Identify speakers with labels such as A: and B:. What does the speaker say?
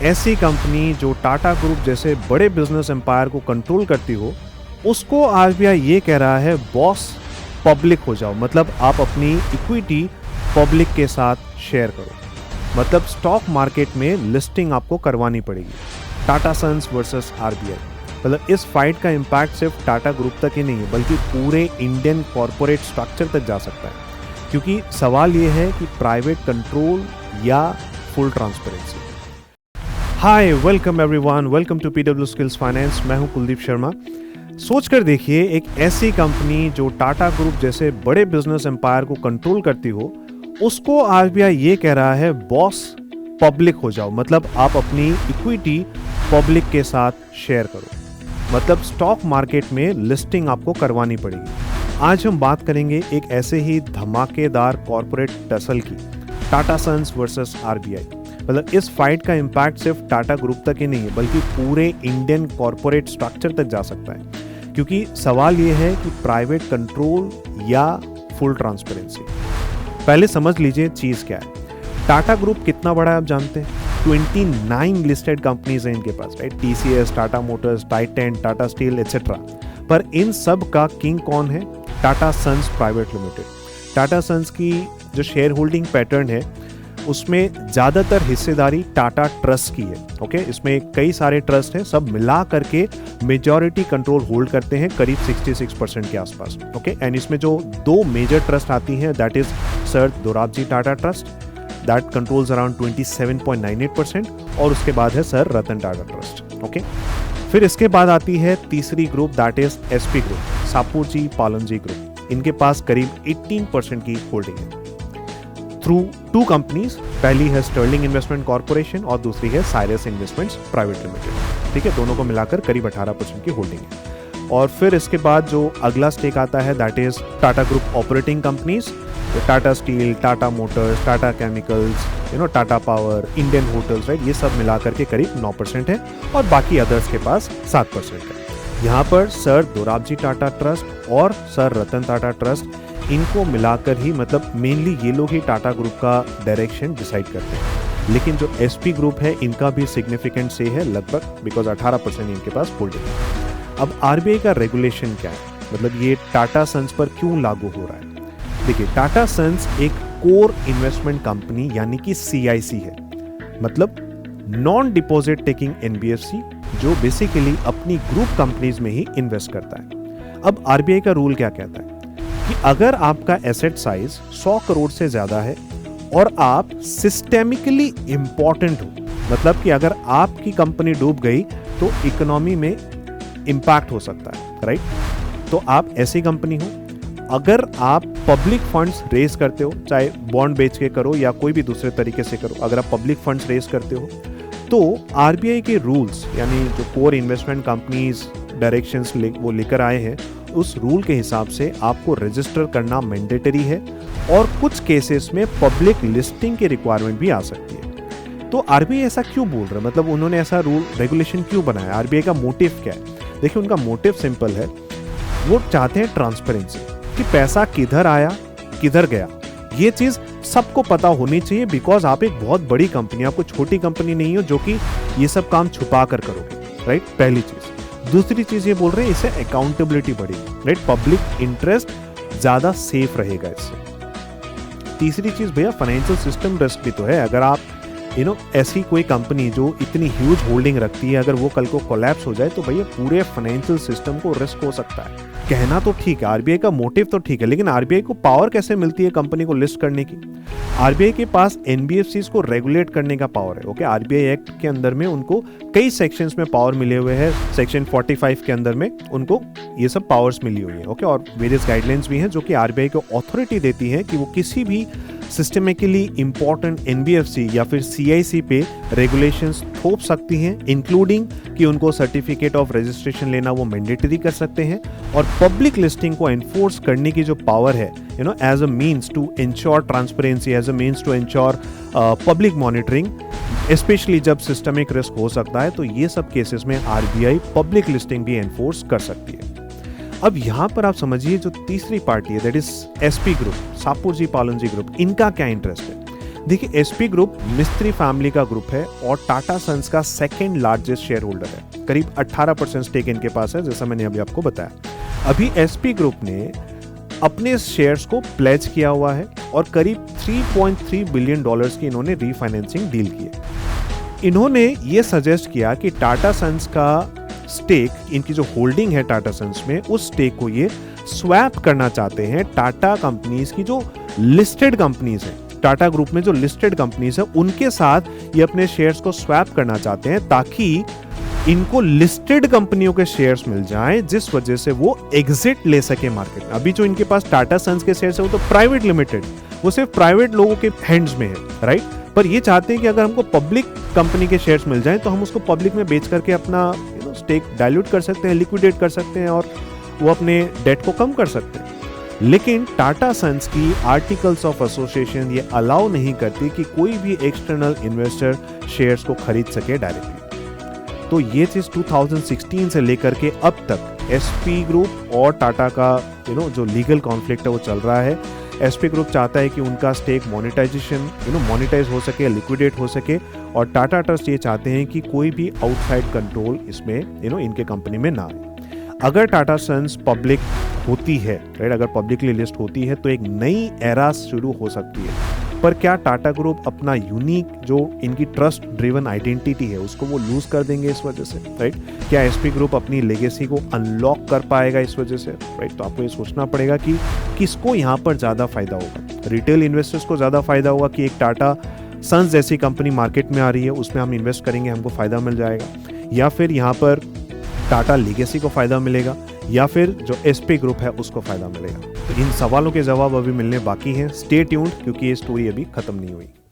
A: ऐसी कंपनी जो टाटा ग्रुप जैसे बड़े बिजनेस एम्पायर को कंट्रोल करती हो, उसको आरबीआई ये कह रहा है बॉस पब्लिक हो जाओ, मतलब आप अपनी इक्विटी पब्लिक के साथ शेयर करो, मतलब स्टॉक मार्केट में लिस्टिंग आपको करवानी पड़ेगी। टाटा सन्स वर्सेस आरबीआई, मतलब इस फाइट का इम्पैक्ट सिर्फ टाटा ग्रुप तक ही नहीं है बल्कि पूरे इंडियन कॉरपोरेट स्ट्रक्चर तक जा सकता है, क्योंकि सवाल ये है कि प्राइवेट कंट्रोल या full transparency. Hi, welcome everyone, welcome to PW Skills Finance. मैं हूं कुलदीप शर्मा। सोच कर देखिए, एक ऐसी कंपनी जो टाटा ग्रुप जैसे बड़े बिजनेस एम्पायर को कंट्रोल करती हो, उसको आरबीआई ये कह रहा है बॉस पब्लिक हो जाओ, मतलब आप अपनी इक्विटी पब्लिक के साथ शेयर करो, मतलब स्टॉक मार्केट में लिस्टिंग आपको करवानी पड़ेगी। आज हम बात करेंगे एक ऐसे ही धमाकेदार कॉरपोरेट टसल की, टाटा सन्स वर्सेस आरबीआई। मतलब इस फाइट का इम्पैक्ट सिर्फ टाटा ग्रुप तक ही नहीं है बल्कि पूरे इंडियन कॉरपोरेट स्ट्रक्चर तक जा सकता है, क्योंकि सवाल ये है कि प्राइवेट कंट्रोल या फुल ट्रांसपेरेंसी। पहले समझ लीजिए चीज क्या है। टाटा ग्रुप कितना बड़ा है आप जानते हैं? 29 लिस्टेड कंपनीज हैं इनके पास, right? TCS, Tata Motors, Titan, Tata Steel etcetera. पर इन सब का किंग कौन है? Tata Sons private limited. Tata Sons की जो शेयर होल्डिंग पैटर्न है उसमें ज़्यादातर हिस्सेदारी टाटा ट्रस्ट की है। ओके, इसमें कई सारे ट्रस्ट हैं, सब मिला करके मेजॉरिटी कंट्रोल होल्ड करते हैं करीब 66% के आसपास। ओके, एंड इसमें जो दो मेजर ट्रस्ट आती हैं, that is sir Dorabji Tata trust, that controls around 27.98%, और उसके बाद है sir Ratan Tata trust. Okay, फिर इसके बाद आती है तीसरी group, that is SP group, Shapoorji Pallonji group. इनके पास करीब 18% की होल्डिंग है थ्रू टू कंपनीज। पहली है स्टर्लिंग इन्वेस्टमेंट कॉर्पोरेशन और दूसरी है साइरस इन्वेस्टमेंट्स प्राइवेट लिमिटेड। ठीक है, दोनों को मिलाकर करीब 18% की होल्डिंग है। और फिर इसके बाद जो अगला स्टेक आता है, that is Tata group operating companies, Tata steel, Tata Motors, Tata chemicals, Tata power, Indian hotels, right? ये सब मिलाकर के करीब 9% है, और बाकी अदर्स के पास 7% है। यहाँ पर सर दोराबजी टाटा ट्रस्ट और सर रतन टाटा ट्रस्ट, इनको मिलाकर ही, मतलब मेनली ये लोग ही टाटा ग्रुप का डायरेक्शन डिसाइड करते हैं। लेकिन जो एसपी ग्रुप है, इनका भी सिग्निफिकेंट से है लगभग, बिकॉज 18% इनके पास होल्डिंग है। अब आरबीआई का रेगुलेशन क्या है, मतलब ये टाटा सन्स पर क्यों लागू हो रहा है? देखिए, टाटा सन्स एक कोर इन्वेस्टमेंट कंपनी यानी कि सीआईसी है, मतलब नॉन डिपॉजिट टेकिंग एनबीएफसी, जो बेसिकली अपनी ग्रुप कंपनीज में ही इन्वेस्ट करता है। अब आरबीआई का रूल क्या कहता है कि अगर आपका एसेट साइज 100 करोड़ से ज्यादा है और आप सिस्टेमिकली इंपॉर्टेंट हो, मतलब कि अगर आपकी कंपनी डूब गई तो इकोनॉमी में इंपैक्ट हो सकता है, राइट? तो आप ऐसी कंपनी हो। अगर आप पब्लिक फंड्स रेज करते हो, चाहे बॉन्ड बेच के करो या कोई भी दूसरे तरीके से करो, अगर आप पब्लिक फंड्स रेज करते हो तो आरबीआई के रूल्स, यानी जो कोर इन्वेस्टमेंट कंपनीज डायरेक्शंस वो लेकर आए हैं, उस रूल के हिसाब से आपको रजिस्टर करना मैंडेटरी है, और कुछ केसेस में पब्लिक लिस्टिंग की रिक्वायरमेंट भी आ सकती है। तो आरबीआई ऐसा क्यों बोल रहा है, मतलब उन्होंने ऐसा रूल रेगुलेशन क्यों बनाया? आरबीआई का मोटिव क्या है? देखिए, उनका मोटिव सिंपल है, वो चाहते हैं ट्रांसपेरेंसी, कि पैसा किधर आया किधर गया, ये चीज सबको पता होनी चाहिए, बिकॉज आप एक बहुत बड़ी कंपनी, आपको छोटी कंपनी नहीं हो जो कि ये सब काम छुपा कर करोगे, राइट? पहली चीज। दूसरी चीज ये बोल रहे हैं, इससे अकाउंटेबिलिटी बढ़ेगी, राइट? पब्लिक इंटरेस्ट ज्यादा सेफ रहेगा इससे। तीसरी चीज भैया, फाइनेंशियल सिस्टम रिस्क भी तो है। अगर आप ऐसी कोई कंपनी जो इतनी ह्यूज होल्डिंग रखती है, अगर वो कल को कोलैप्स हो जाए तो भैया पूरे फाइनेंशियल सिस्टम को रिस्क हो सकता है। कहना तो ठीक है, आरबीआई का मोटिव तो ठीक है, लेकिन आरबीआई को पावर कैसे मिलती है कंपनी को लिस्ट करने की? आरबीआई के पास एनबीएफसीज को रेगुलेट करने का पावर है। ओके, आरबीआई एक्ट के अंदर में उनको कई सेक्शंस में पावर मिले हुए हैं। सेक्शन 45 के अंदर में उनको ये सब पावर्स मिली हुई है। ओके, और वेरियस गाइडलाइंस भी हैं जो कि आरबीआई को अथॉरिटी देती है कि वो किसी भी सिस्टेमिकली इंपॉर्टेंट एनबीएफसी या फिर सीआईसी पे रेगुलेशंस थोप सकती हैं, इंक्लूडिंग कि उनको सर्टिफिकेट ऑफ रजिस्ट्रेशन लेना वो मैंडेटरी कर सकते हैं, और पब्लिक लिस्टिंग को एनफोर्स करने की जो पावर है, as a means to ensure transparency, as a means to ensure public monitoring, specially जब सिस्टमिक रिस्क हो सकता है, तो ये सब केसेस में आरबीआई पब्लिक लिस्टिंग भी एनफोर्स कर सकती है। अब यहां पर आप समझिए, जो तीसरी पार्टी है, that is SP group, Shapoorji Pallonji group, इनका क्या इंटरेस्ट है? देखिए एसपी ग्रुप मिस्त्री फैमिली का ग्रुप है और टाटा सन्स का सेकंड लार्जेस्ट शेयर होल्डर है। करीब 18% स्टेक इनके पास है, जैसा मैंने अभी आपको बताया। अभी एसपी ग्रुप ने अपने शेयर्स को प्लेज किया हुआ है और करीब 3.3 बिलियन डॉलर्स की इन्होंने रीफाइनेंसिंग डील की है। इन्होंने ये सजेस्ट किया कि टाटा सन्स का स्टेक, इनकी जो होल्डिंग है टाटा सन्स में, उस स्टेक को ये स्वैप करना चाहते हैं टाटा कंपनीज की जो लिस्टेड कंपनीज है, टाटा ग्रुप में जो लिस्टेड कंपनीज है उनके साथ ये अपने शेयर्स को स्वैप करना चाहते हैं ताकि इनको लिस्टेड कंपनियों के शेयर्स मिल जाएं, जिस वजह से वो एग्जिट ले सके मार्केट में। अभी जो इनके पास टाटा सन्स के शेयर्स है वो तो प्राइवेट लिमिटेड, वो सिर्फ प्राइवेट लोगों के हैंड्स में है, राइट। पर ये चाहते हैं कि अगर हमको पब्लिक कंपनी के शेयर्स मिल जाएं तो हम उसको पब्लिक में बेच करके अपना स्टेक डाइल्यूट कर सकते हैं, लिक्विडेट कर सकते हैं और वो अपने डेट को कम कर सकते हैं। लेकिन टाटा सन्स की आर्टिकल्स ऑफ एसोसिएशन ये अलाउ नहीं करती कि कोई भी एक्सटर्नल इन्वेस्टर शेयर्स को खरीद सके डायरेक्टली। तो ये चीज 2016 से लेकर के अब तक एसपी ग्रुप और टाटा का जो लीगल कॉन्फ्लिक्ट है वो चल रहा है। एसपी ग्रुप चाहता है कि उनका स्टेक मोनेटाइजेशन मोनेटाइज हो सके, लिक्विडेट हो सके, और टाटा ट्रस्ट ये चाहते हैं कि कोई भी आउटसाइड कंट्रोल इसमें इनके कंपनी में ना आए। अगर टाटा सन्स पब्लिक होती है, राइट, अगर पब्लिकली लिस्ट होती है तो एक नई एरा शुरू हो सकती है। पर क्या टाटा ग्रुप अपना यूनिक जो इनकी ट्रस्ट ड्रिवन आइडेंटिटी है उसको वो लूज कर देंगे इस वजह से, राइट? क्या एसपी ग्रुप अपनी लेगेसी को अनलॉक कर पाएगा इस वजह से, राइट? तो आपको ये सोचना पड़ेगा कि किसको यहाँ पर ज़्यादा फायदा होगा। रिटेल इन्वेस्टर्स को ज़्यादा फायदा होगा कि एक टाटा सन्स जैसी कंपनी मार्केट में आ रही है, उसमें हम इन्वेस्ट करेंगे, हमको फायदा मिल जाएगा, या फिर यहाँ पर टाटा लीगेसी को फायदा मिलेगा, या फिर जो एसपी ग्रुप है उसको फायदा मिलेगा। तो इन सवालों के जवाब अभी मिलने बाकी हैं। स्टे ट्यून्ड, क्योंकि ये स्टोरी अभी खत्म नहीं हुई।